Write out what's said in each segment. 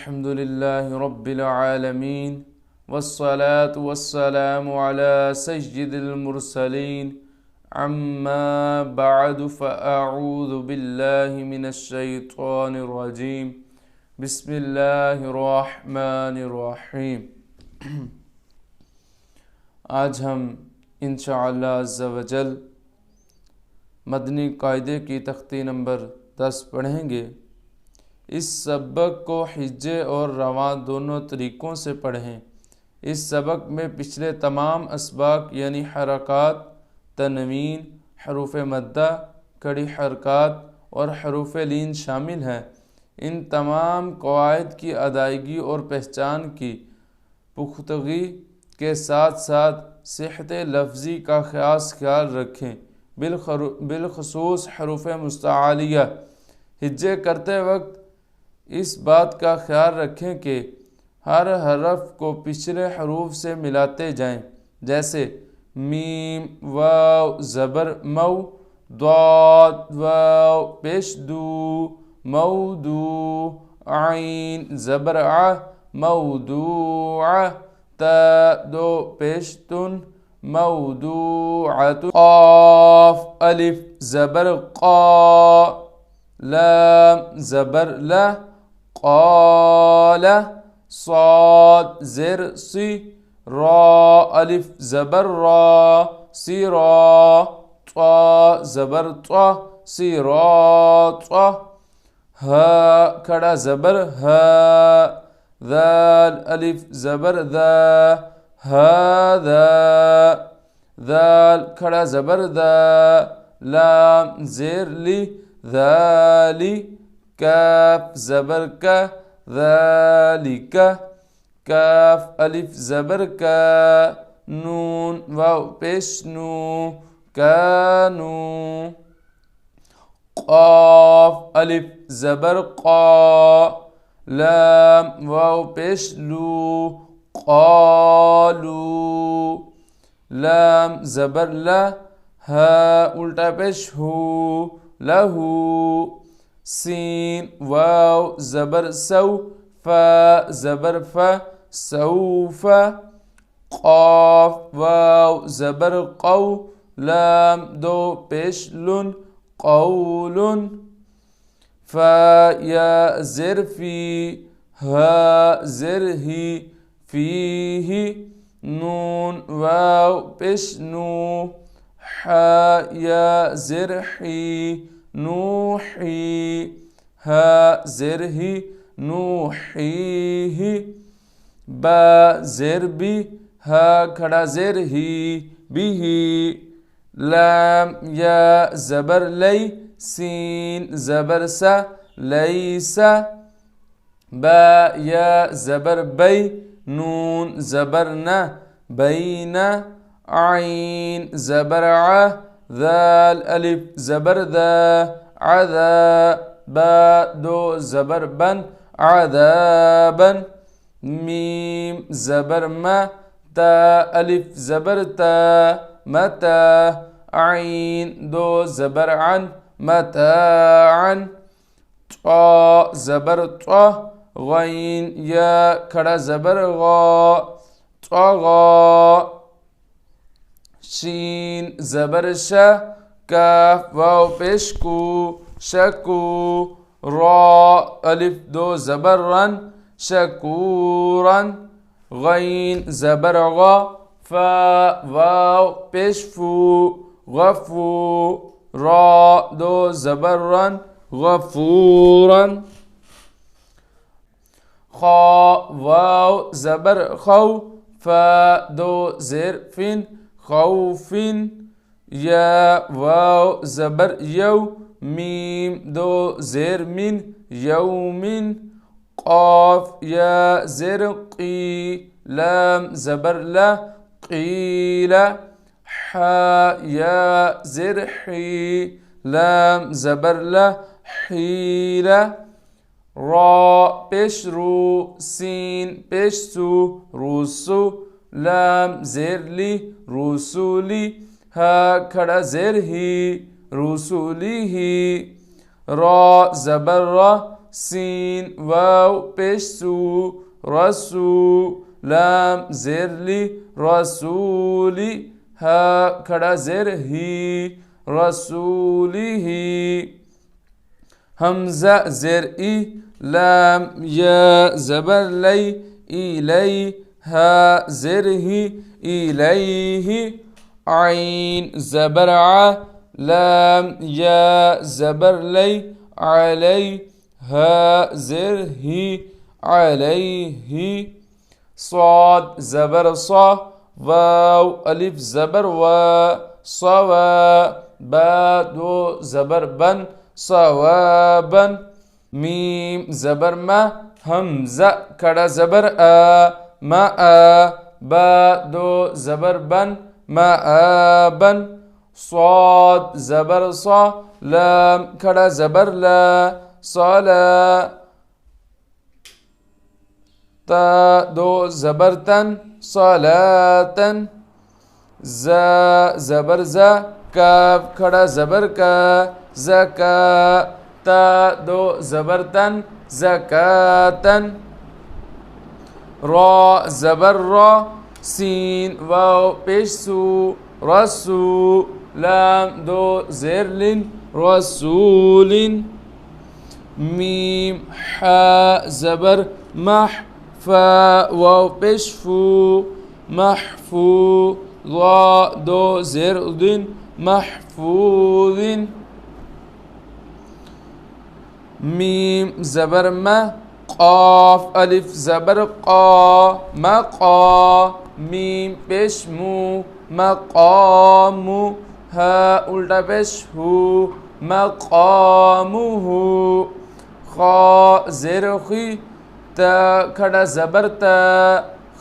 अल्हम्दुलिल्लाहि रब्बिल आलमीन वस्सलातु वस्सलामु अला सय्यिदिल मुरसलीन अम्मा बअदु फ़अऊज़ु बिल्लाहि मिनश शैतानिर रजीम बिस्मिल्लाहिर रहमानिर रहीम। आज हम इंशाअल्लाह अज़्ज़ा वजल मदनी कायदे की तख्ती नंबर 10 पढ़ेंगे। इस सबक को हिज्जे और रवां दोनों तरीक़ों से पढ़ें। इस सबक में पिछले तमाम असबाक यानी हरकात, तनवीन, हरूफ मद्दा, कड़ी हरकात और हरूफ लीन शामिल हैं। इन तमाम कवायद की अदायगी और पहचान की पुख्तगी के साथ साथ सेहत लफ्ज़ी का ख़ास ख्याल रखें। बिलखसूस हरूफ मुस्तआलिया हिज्जे करते वक्त इस बात का ख्याल रखें कि हर हरफ को पिछले हरूफ से मिलाते जाएं। जैसे मीम वाव ज़बर मऊ, दाद वाव पेश दू मऊदू, आइन ज़बर आ मऊदूआ, ता दो पेश तुन मऊदूअतुन, क़ाफ अलिफ ज़बर क़ा, लाम ज़बर ला क़ाल, साद ज़ेर सी, रा अलिफ ज़बर रा सिरा, त्वा ज़बर त्वा सिरात्वा, हा खड़ा ज़बर हा, दाल अलिफ ज़बर दा हादा, दाल खड़ा ज़बर दा, लाम ज़ेर ली दाली, काफ ज़बर का ज़ालिका, काफ अलिफ ज़बर का, नून वाव पेश नू कानू, क़ाफ अलिफ ज़बर क़ा, लाम वाव पेश लू क़ालू, लाम ज़बर ला, हा उल्टा पेश हू लहू, सीन वाव ज़बर सौ, फा ज़बर फ़ा सौफ़ा, क़ाफ वाव ज़बर क़ौ, लाम दो पेश लुन क़ौलुन, फ़ा या ज़ेर फ़ी, हा ज़ेर ही फ़ीही, नून वाव पेश नू, हा या ज़ेर ही नूही, हा ज़ेर ही नूहीही, बा ज़ेर बी, हा खड़ा ज़ेर ही बिही, लाम या ज़बर लई, सीन ज़बर सा लईसा, बा या ज़बर बई, नून ज़बर न बैना, आइन ज़बर आ, दाल अलिफ ज़बर दा आदा, बा दो ज़बर बन आदाबन, मीम ज़बर मा, ता अलिफ ज़बर ता मता, आइन दो ज़बर अन मताअन, त्वा ज़बर त्वा, गैन या खड़ा ज़बर गा त्वगा, शीन ज़बर शा, काफ वाव पेश कू शकू, रा अलिफ दो ज़बर रन शकूरन, गैन ज़बर गा, फा वाव पेश फू गफू, रा दो ज़बर रन गफूरन, खा वाव ज़बर खौ, फा दो ज़ेर फिन खौफिन, या वाव ज़बर यौ, मीम दो ज़ेर मिन यौमिन, क़ाफ या ज़ेर क़ी, लाम ज़बर ला क़ीला, हा या ज़ेर ही, लाम ज़बर ला हीला, रा पेश रू, सीन पेश सू रूसू, लाम ज़ेर ली रूसूली, हा खड़ा ज़ेर ही रूसूली ही, रा ज़बर रा सीन वाव पेश सू रसू लाम जेर ली रसूली हा खड़ा जेर ही रसूली ही हमजा जेर ई लाम या जबर लई इलई हा जेर ही इलैहि आइन जबर आ लाम या जबर लई अलई हा जेर ही अलैहि صاد زبر صا واو अलिफ जबर वा सवा बा दो जबर बन सवाबन मीम जबर मा हमजा खड़ा जबर आ मा आ बा दो जबर बन मा आबन صاد जबर صا लाम खड़ा जबर ला सला تا दो जबर तन सलातन जा जबर जा काफ खड़ा जबर का जका ता दो जबर तन जकातन रा जबर रा सीन वाव पेश सू रसू लाम दो जेर लिन रसूलिन मीम हा जबर मह फा वाव पेश फू महफू वा दो जेर दिन महफूदिन मीम जबर मा क़ाफ अलिफ जबर क़ा मक़ा मीम पेश मू मक़ामु हा उल्टा पेश हू मक़ामुहु ख़ा जेर खी ता खड़ा जबर ता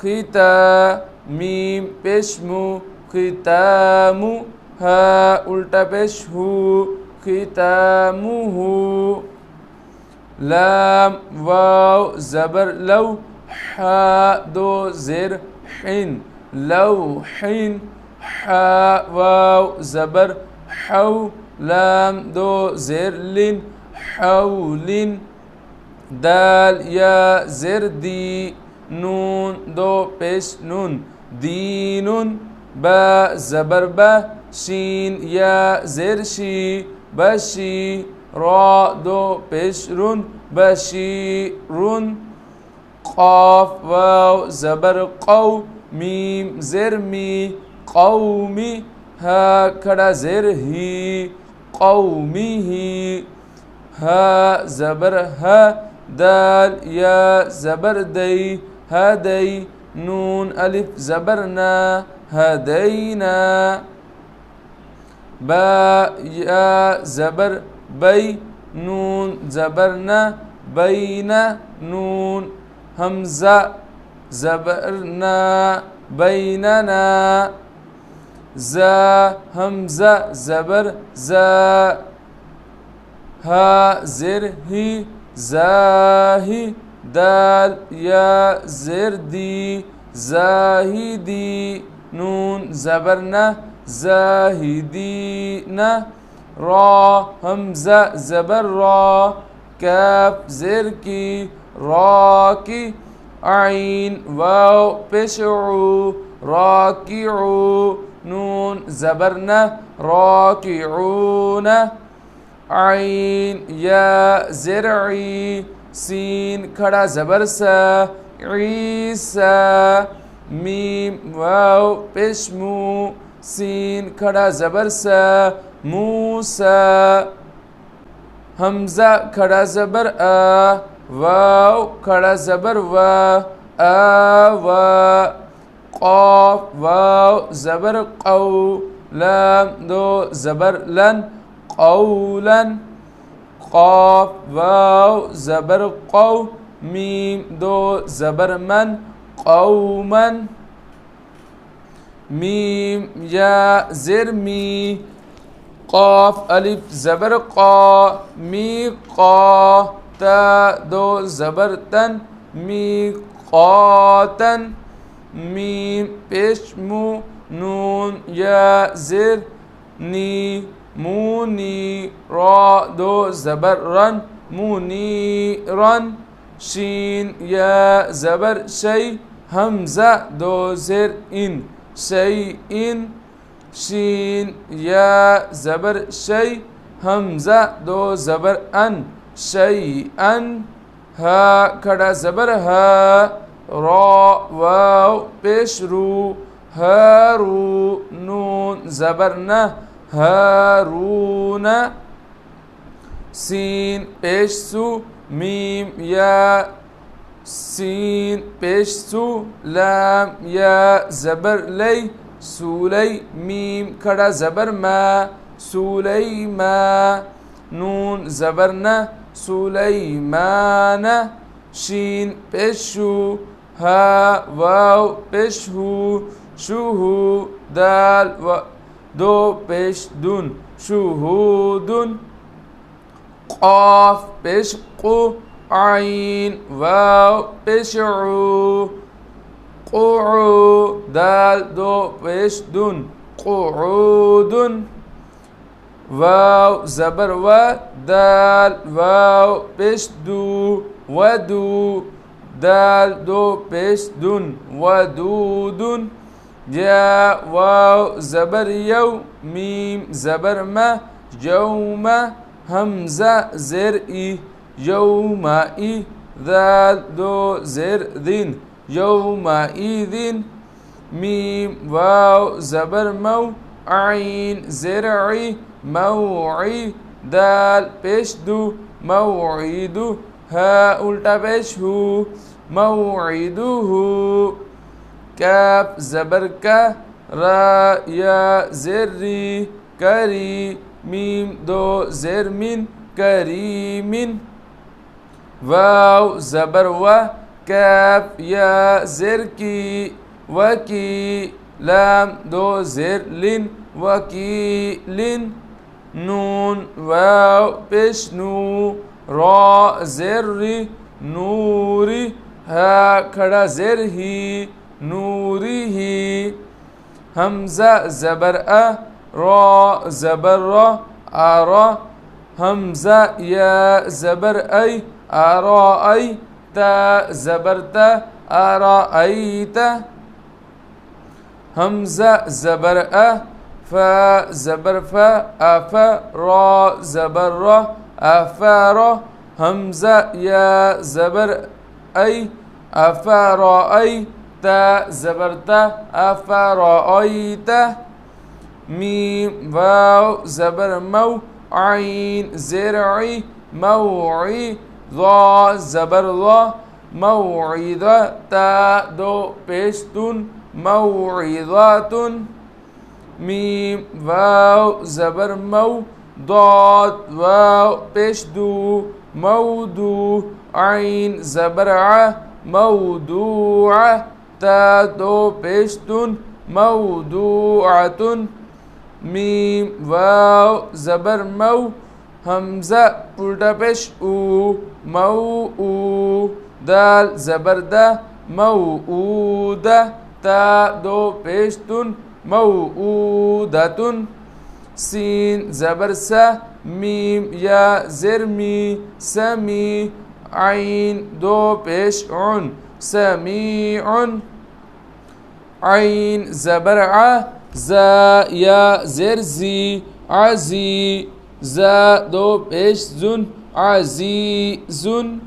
खीता मीम पेश मू खितामु हा उल्टा पेश हू खितामुहु लाम वाव जबर लव हा दो जेर हिन लव हिन हा वाव जबर हव लाम दो जेर लिन हवलिन दाल या जेर दी नून दो पेश नून दीनुन बा जबर बा शीन या जेर शी बशी रा दो पेश रुन बशीरुन क़ाफ वाव जबर क़ौ मीम जेर मी क़ौमी हा खड़ा जेर ही क़ौमिही हा जबर हा दाल या जबर दई हदई नून अलिफ जबरना हदैना बा या जबर बई नून जबरना बैना नून हमजा जबरना बैनना जा हमजा जबर जा हा जेर ही जाही दाल या जेर दी जाहिदी नून जबरना जाहिदीना रा हमजा जबर रा काफ जेर की रा की आइन वाव पेशउ राकिउ नून जबरना राकिऊना आइन या ज़रई सीन खड़ा जबर सा ईसा मीम वाव पेशमू सीन खड़ा जबर सा मूसा हमजा खड़ा जबर आ वाव खड़ा जबर वा आवा क़ाफ वाव जबर क़ौ लाम दो जबर लन क़ौलन क़ाफ वाव जबर क़ौ मीम दो जबर मन क़ौमन मीम या ज़ेर मी क़ाफ अलिफ जबर क़ा मी क़ा ता दो जबर तन मी क़ातन मीम पेश मू नून या ज़ेर नी मूनी रा दो जबर रन منيرا شين يا زبر شي همزة دو زر إن شيء شين يا زبر شي همزة دو زبر أن شيئا ها کھڑا زبر ها را واو پیش رو هارو نون زبر نه هارون سین پیش سو میم یا سین پیش سو لام یا زبر لی سولی میم کھڑا زبر ما سلیما نون زبر نه سلیمان شین پیشو ها واو پیشو شوهو دال و دو پیش دون شهودن قاف پیش قو عین واو پیش عو قعو دال دو پیش دون قعودن واو زبر و دال واو پیش دو ودو دال دو پیش دون ودودن یا واو زبر یو میم زبر ما یوم همزه زر ای یوم ای دال دو زر دین یوم ای دین میم واو زبر مو عین زرعی موعی دال پیش دو موعیدو ها الٹا پیش ہو موعدوه کاف زبر کا را یا زری کری میم دو زر من کریمن واو زبر و کاف یا زر کی وکی لام دو زر لن وکیلن نون واو پیش نو را زری نوری ها کھڑا زر ہی نوری ہی حمزہ زبر را زبر را آرا حمزہ یا زبر آرائی تا زبر تا آرائیتا حمزہ زبر فا زبر فا افا را زبر را افارا حمزہ یا زبر افرأيت زبرت افرأيت میم واو زبر مو عین زرعی موعی ضا زبر ضا موعظة تا دو پیشتن موعظة میم واو زبر مو ضاد واو پیشدو مودو عین زبر ع موضوع تا دو پیشتن موضوعة میم واو زبر مو حمزہ الٹا پیش او مو او دال زبر دا موعودہ تا دو پیشتن موعودتن سین زبر سا میم یا زرمی سمی عین دو پیش عن سمیع عین زبر ع زا یا زرزی عزی زا دو پیش زن عزیزن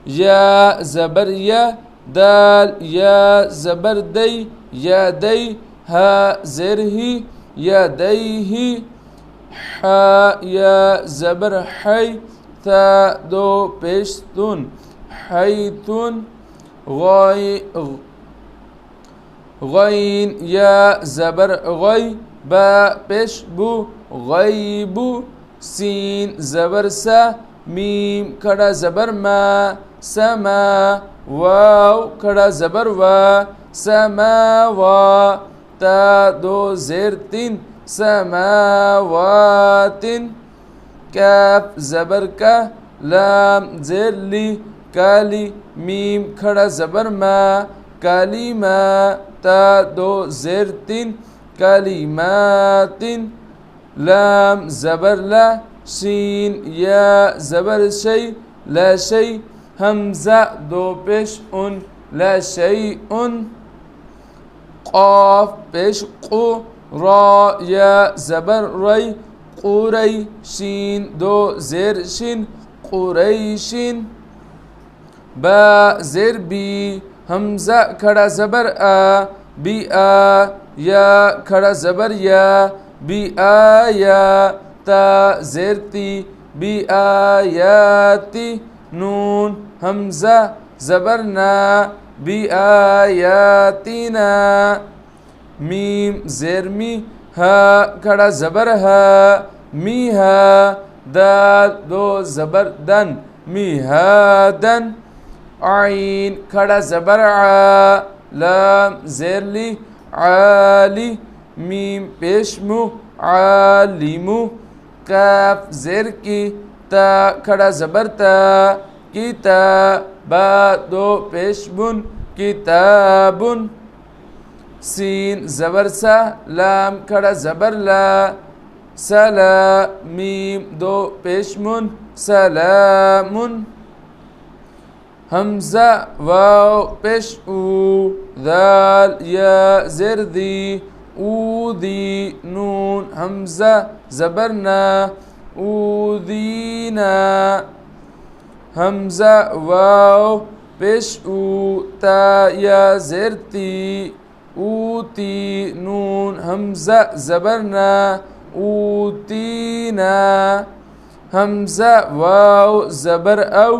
یا زبر یا دال یا زبر دی یا دی ها زرهی یا دیهی حا یا زبر حی تا دو پیشتن حیتن غین یا زبر غی با پیش بو غیبو سین زبر سا میم کھڑا زبر ما سما واو کھڑا زبر وا سماوا تا دو زیر تین سماواتن کاف زبر کا لام زیر لی کالی میم کھڑا زبر ما کالیما تا دو زیر تین کالیماتن لام زبر لا शीन या ज़बर शई ला शई हमज़ा दो पेश उन ला शई उन क़ाफ पेश क़ु रा या ज़बर रई क़ुरई शीन दो ज़ेर शिन क़ुरैशिन बा ज़ेर बी हमज़ा खड़ा ज़बर आ बी आ या खड़ा ज़बर या बी आया ता ज़ेर ती बी आयाती नून हमज़ा ज़बर ना बी आयातीना मीम ज़ेर मी हा खड़ा ज़बर हा मी हा दाल दो ज़बर दन मी हा दन आइन खड़ा ज़बर आ लाम ज़ेर ली आली मीम पेशमु आलिमु काफ ज़ेर की ता खड़ा ज़बर ता किता बा दो पेशबुन किताबुन सीन ज़बर सा लाम खड़ा ज़बर ला सला मीम दो पेशमुन सलामुन हमज़ा वाव पेश ऊ दाल या ज़ेर दी ऊदी नून हमज़ा ज़बर ना ऊदीना हमज़ा वाव पेश ऊ ता या ज़ेर ती ऊती नून हमज़ा ज़बर ना ऊतीना हमज़ा वाव ज़बर औ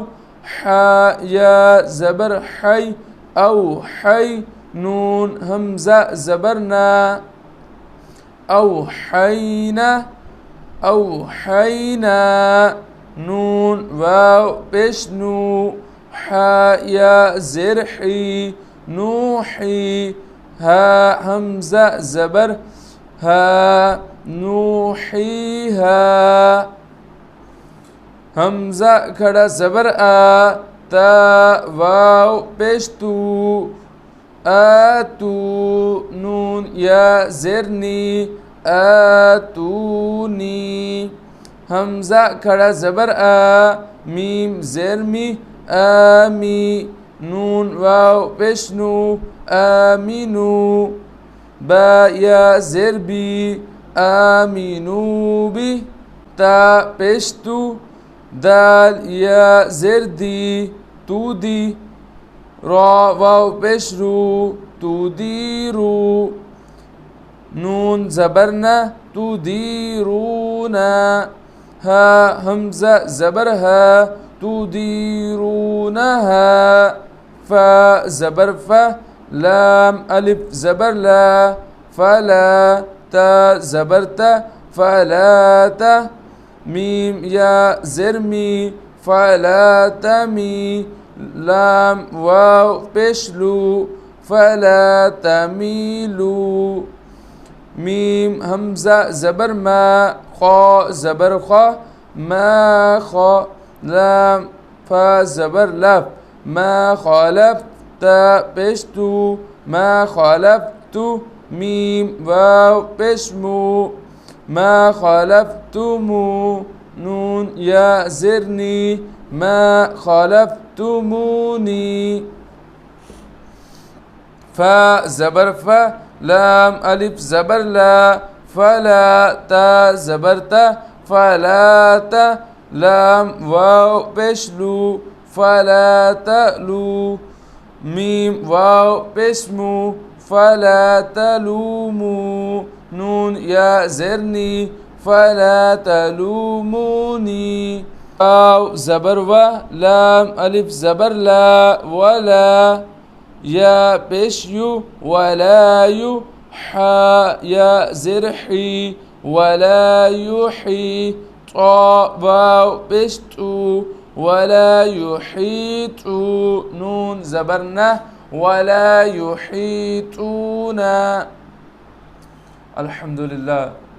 हा या ज़बर हई औ हई नून हमज़ा ज़बर ना औ हैना नून वाव पेश नू हा या ज़ेर ही नूही हा हमज़ा ज़बर हा नूहीहा हमज़ा खड़ा ज़बर आ ता वाव पेश तू आतू नून या ज़ेरनी आतूनी हमज़ा खड़ा ज़बर आ मीम ज़ेर मी आमी नून वाव पेश नू आमीनू बा या ज़ेर बी आमीनू बी ता पेश तू दाल या ज़ेर दी तू दी रा वाव पेश रू तू दी रू नून ज़बर ना तू दी रू ना हा हमज़ा ज़बर हा तू दी रू ना हा फा ज़बर फा लाम अलिफ ज़बर ला फला ता ज़बर ता फला ता मीम या ज़ेर मी फला तमी लाम वाव पेश लू फला तमीलू मीम हमज़ा ज़बर मा ख़ा ज़बर ख़ा मा ख़ा लाम फा ज़बर लफ मा ख़ालफ ता पेश तू मा ख़ालफ तू मीम वाव पेश मू मा ख़ालफ्तुमू नून या ज़ेरनी मा ख़ालफ्तुमूनी फा ज़बर फा लाम अलिफ ज़बर ला फला ता ज़बर ता फला ता लाम वाव पेश लू फला तलू मीम वाव पेश मू फला तलूमू नून या ज़ेरनी फला तलूमूनी वाव ज़बर व लाम अलिफ ज़बर ला वला या पेश यू वला यू हा या ज़ेर ही वला युही ता वाव पेश तू वला युहीतू नून ज़बर ना वला युहीतूना। अल्हम्दुलिल्लाह।